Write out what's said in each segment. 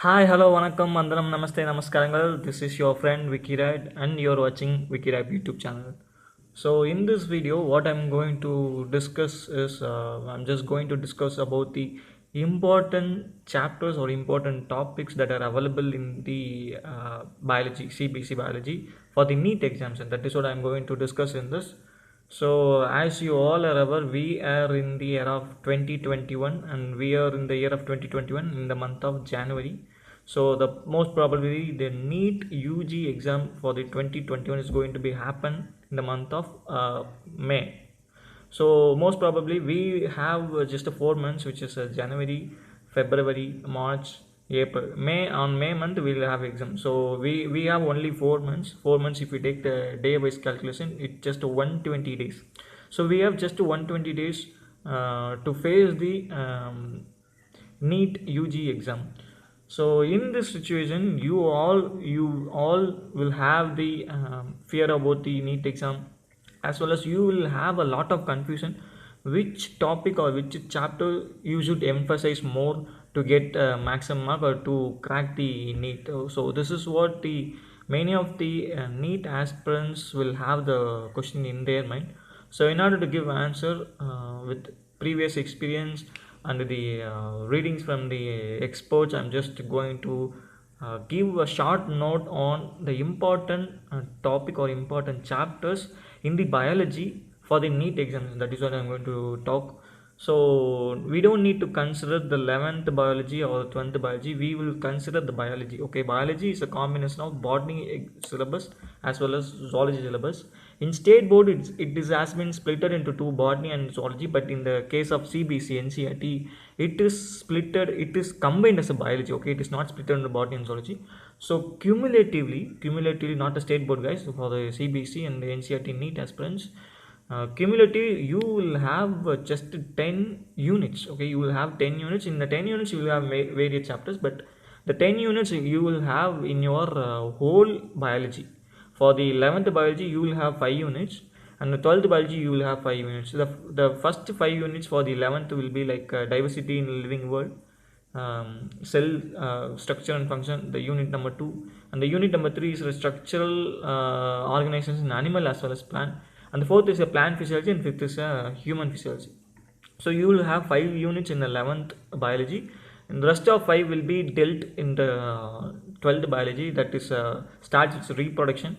Hi, hello, vanakkam, vandanam, namaste, namaskarangal. This is your friend Vicky Ride, and you're watching Vicky Ride YouTube channel. So, in this video, what I'm going to discuss is I'm just going to discuss about the important chapters or important topics that are available in the biology, CBC biology for the NEET exams, and that is what I'm going to discuss in this. So, as you all are aware, we are in the year of 2021, and we are in the year of 2021 in the month of January. So, the most probably the NEET UG exam for the 2021 is going to be happen in the month of May. So, most probably we have just 4 months, which is January, February, March, April. May month we will have exam. So we have only 4 months. 4 months if we take the day wise calculation, it's just 120 days. So we have just 120 days to face the NEET UG exam. So in this situation, you all will have the fear about the NEET exam, as well as you will have a lot of confusion which topic or which chapter you should emphasize more to get maximum mark or to crack the NEET. So this is what the many of the NEET aspirants will have the question in their mind. So in order to give answer with previous experience and the readings from the experts, I'm just going to give a short note on the important topic or important chapters in the biology for the NEET exams. That is what I'm going to talk. So we don't need to consider the 11th biology or 12th biology. We will consider the biology. Okay, biology is a combination of botany syllabus as well as zoology syllabus. In state board, has been split into two, botany and zoology. But in the case of CBC NCERT, it is splitted. It is combined as a biology. Okay, it is not split into botany and zoology. So cumulatively, not the state board guys, for the CBC and the NCERT NEET aspirants, cumulative you will have just 10 units. Okay, you will have 10 units. In the 10 units you will have various chapters, but the 10 units you will have in your whole biology. For the 11th biology you will have 5 units, and the 12th biology you will have 5 units. The first 5 units for the 11th will be like diversity in living world, cell structure and function, the unit number 2, and the unit number 3 is the structural organizations in animal as well as plant, and the fourth is a plant physiology, and fifth is a human physiology. So you will have 5 units in the 11th biology, and the rest of 5 will be dealt in the 12th biology, that is starts its reproduction,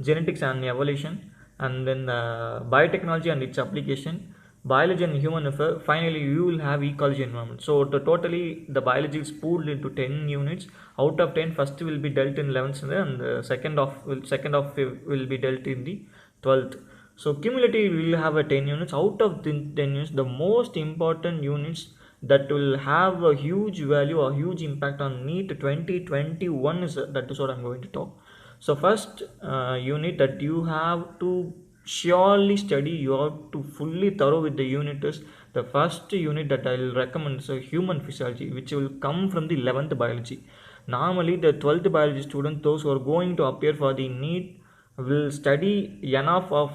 genetics and evolution, and then biotechnology and its application, biology and human affair. Finally you will have ecology environment. So totally the biology is pooled into 10 units. Out of 10, first will be dealt in 11th, and the second of will be dealt in the 12th. So cumulative we will have a 10 units. Out of the 10 units, the most important units that will have a huge value or huge impact on NEET 2021 is that is what I'm going to talk. So first unit that you have to surely study, you have to fully thorough with the unit is the first unit that I will recommend is human physiology, which will come from the 11th biology. Normally the 12th biology student, those who are going to appear for the NEET, will study enough of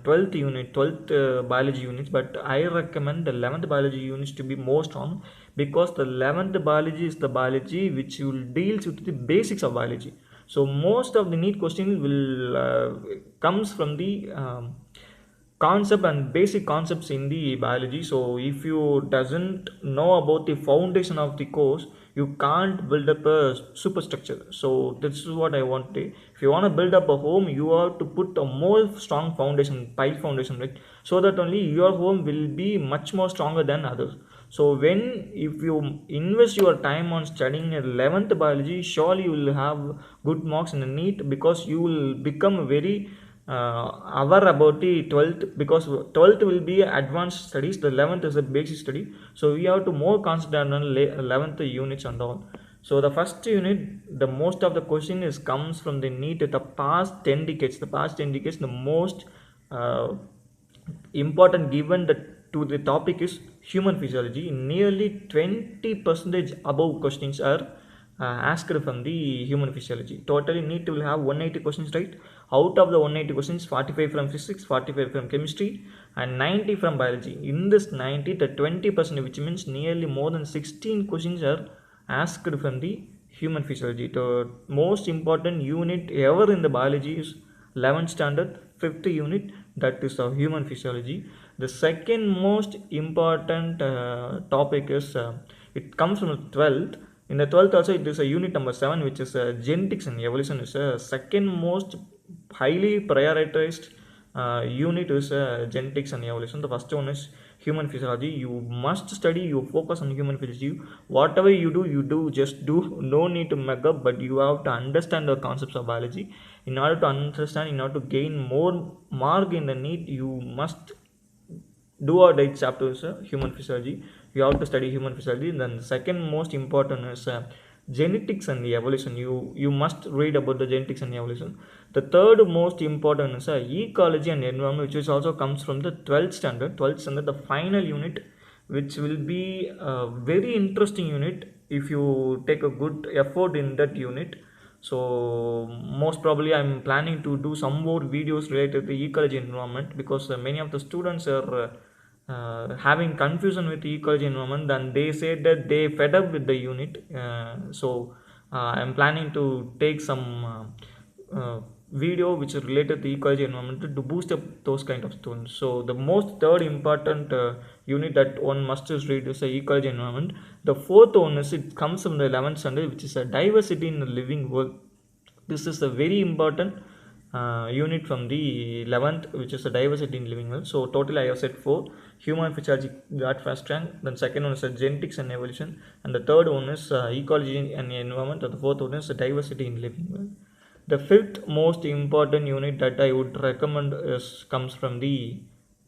12th biology units, but I recommend the 11th biology units to be more strong, because the 11th biology is the biology which will deals with the basics of biology. So most of the NEET question will comes from the concept and basic concepts in the biology. So if you doesn't know about the foundation of the course, you can't build up a superstructure. So this is what I want to. If you want to build up a home, you have to put a more strong foundation, pile foundation, right? So that only your home will be much more stronger than others. So if you invest your time on studying 11th biology, surely you will have good marks in the NEET, because you will become very aware about the 12th, because 12th will be advanced studies, the 11th is a basic study. So we have to more concentrate on 11th units and all. So the first unit, the most of the question is comes from the NEET. The past 10 decades, the most important given to the topic is human physiology. Nearly 20 percentage above questions are asked from the human physiology. Totally NEET will have 180 questions, right? Out of the 180 questions, 45 from physics, 45 from chemistry, and 90 from biology. In this 90, the 20%, which means nearly more than 16 questions are asked from the human physiology. The most important unit ever in the biology is 11th standard, 5th unit, that is human physiology. The second most important topic is it comes from the 12th. In the 12th also it is a unit number 7, which is genetics and evolution, is a second most highly prioritized unit is genetics and evolution. The first one is human physiology. You must study, you focus on human physiology. Whatever you do, just do. No need to make up, but you have to understand the concepts of biology. In order to understand, in order to gain more mark in the NEET, you must do or die chapters human physiology. You have to study human physiology. Then the second most important is genetics and the evolution. You must read about the genetics and the evolution. The third most important is ecology and environment, which also comes from the 12th standard. 12th standard, the final unit, which will be a very interesting unit if you take a good effort in that unit. So most probably I'm planning to do some more videos related to ecology environment, because many of the students are having confusion with ecology environment, and they said that they fed up with the unit. I'm planning to take some video which is related to ecology environment to boost up those kind of students. So the most third important unit that one must read is ecology environment. The fourth one is, it comes from the 11th standard, which is a diversity in the living world. This is a very important unit from the 11th, which is a diversity in living world. So totally I have said 4. Human physiology got first rank, then second one is genetics and evolution, and the third one is ecology and environment, and the fourth one is diversity in living world. The fifth most important unit that I would recommend comes from the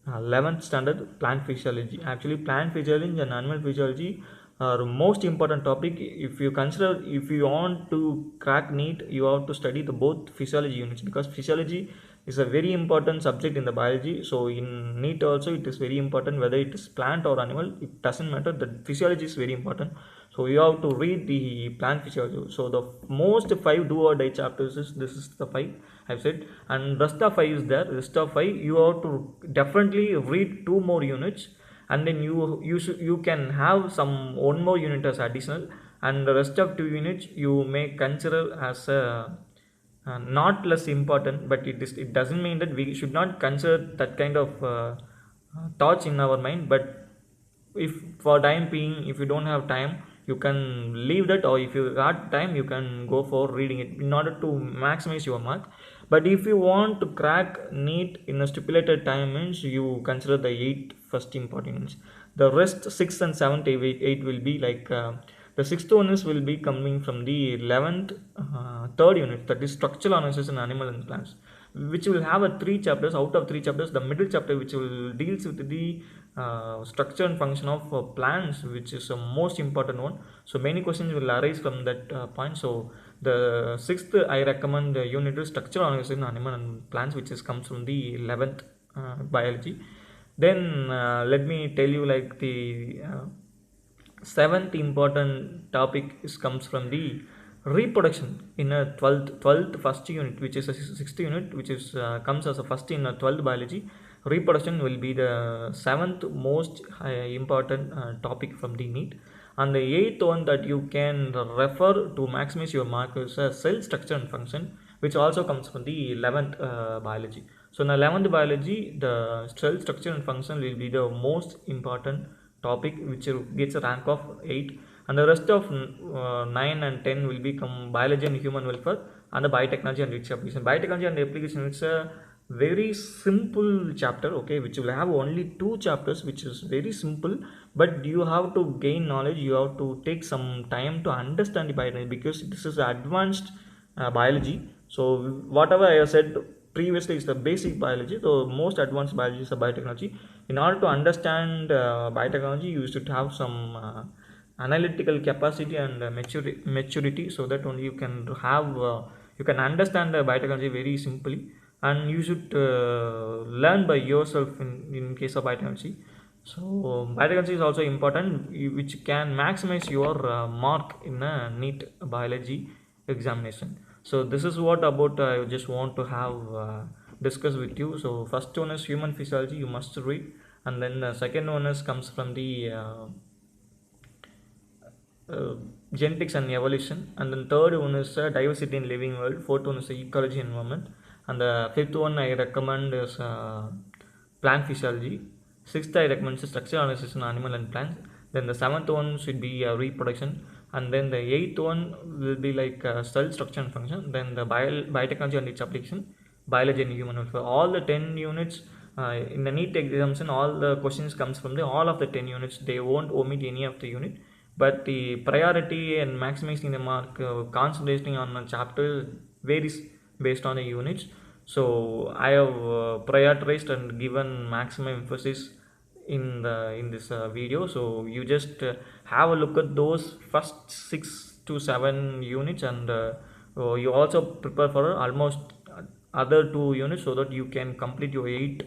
11th standard, plant physiology. Actually, plant physiology and animal physiology are most important topic. If you consider, if you want to crack NEET, you have to study the both physiology units, because physiology is a very important subject in the biology. So in NEET also it is very important, whether it is plant or animal, it doesn't matter, the physiology is very important. So you have to read the plant physiology. So the most 5 do or die chapters is, this is the 5 I've said, and rest of 5 is there. Rest of 5 you have to definitely read 2 more units, and then you can have some 1 more unit as additional, and the rest of 2 units you may consider as a not less important. But it doesn't mean that we should not consider that kind of thoughts in our mind. But if for time being, if you don't have time, you can leave that, or if you got time, you can go for reading it in order to maximize your mark. But if you want to crack NEET in a stipulated time, means you consider the 8 first important. The rest 6 and 7 8 will be like the 6th one will be coming from the 11th third unit, that is structural analysis in animal and plants, which will have a 3 chapters. Out of 3 chapters, the middle chapter, which will deals with the structure and function of plants, which is the most important one. So many questions will arise from that point. So the 6th I recommend the unit is structural analysis in animal and plants, which is comes from the 11th biology. Then let me tell you, like, the 7th important topic comes from the reproduction in a 12th first unit, which is a 6th unit, which is comes as a first in a 12th biology. Reproduction will be the 7th most important topic from the NEET. And the 8th one that you can refer to maximize your mark is cell structure and function, which also comes from the 11th biology. So in the 11th biology, the cell structure and function will be the most important topic, which gets a rank of 8, and the rest of 9 and 10 will become biology and human welfare, and the biotechnology and its application. Biotechnology and application, it's a very simple chapter, okay, which will have only 2 chapters, which is very simple, but you have to gain knowledge, you have to take some time to understand the biology, because this is advanced biology. So whatever I have said previously is the basic biology. The most advanced biology is the biotechnology. In order to understand biotechnology, you should have some analytical capacity and maturity, so that only you can have you can understand the biotechnology very simply, and you should learn by yourself in case of biotechnology. So biotechnology is also important, which can maximize your mark in a NEET biology examination. So this is what about I just want to have discuss with you. So first one is human physiology, you must read, and then the second one is comes from the genetics and evolution, and then third one is diversity in living world, fourth one is ecology and environment, and the fifth one I recommend is plant physiology, sixth I recommend structural analysis in animal and plants, then the seventh one should be reproduction, and then the eighth one will be like cell structure and function, then the biotechnology and its application, biology and human welfare. All the 10 units in the NEET examination, all the questions comes from all of the 10 units. They won't omit any of the unit, but the priority and maximizing the mark, concentrating on a chapter varies based on the units. So I have prioritized and given maximum emphasis in this video. So you just have a look at those first 6 to 7 units, and you also prepare for almost other 2 units so that you can complete your 8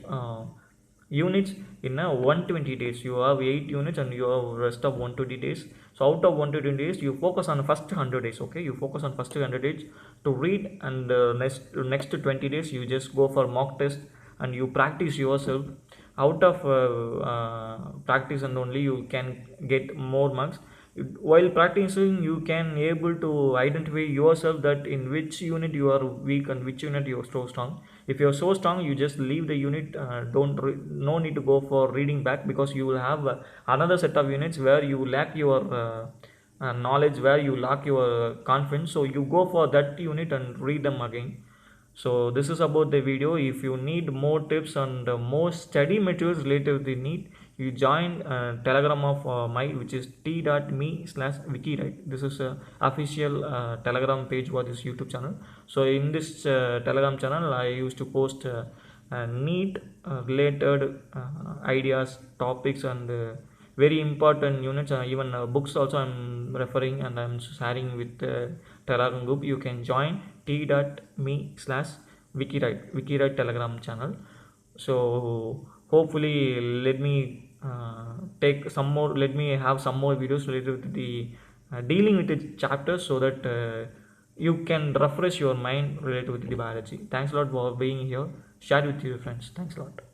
units in 120 days. You have 8 units and you have rest of 120 days. So out of 120 days, you focus on the first 100 days. Okay, you focus on first 100 days to read, and next 20 days you just go for mock test and you practice yourself. Out of practice and only you can get more marks. While practicing, you can able to identify yourself that in which unit you are weak and which unit you are so strong. If you are so strong, you just leave the unit. No need to go for reading back, because you will have another set of units where you lack your knowledge, where you lack your confidence. So you go for that unit and read them again. So this is about the video. If you need more tips and more study materials related to the NEET, you join Telegram of my, which is t.me/wikiright. This is a official Telegram page for this YouTube channel. So in this Telegram channel, I used to post NEET related ideas, topics, and very important units. Even books also I'm referring and I'm sharing with Telegram group. You can join t.me/wikiright Telegram channel. So hopefully let me let me have some more videos related to the dealing with the chapters, so that you can refresh your mind related with the biology. Thanks a lot for being here. Share with your friends. Thanks a lot.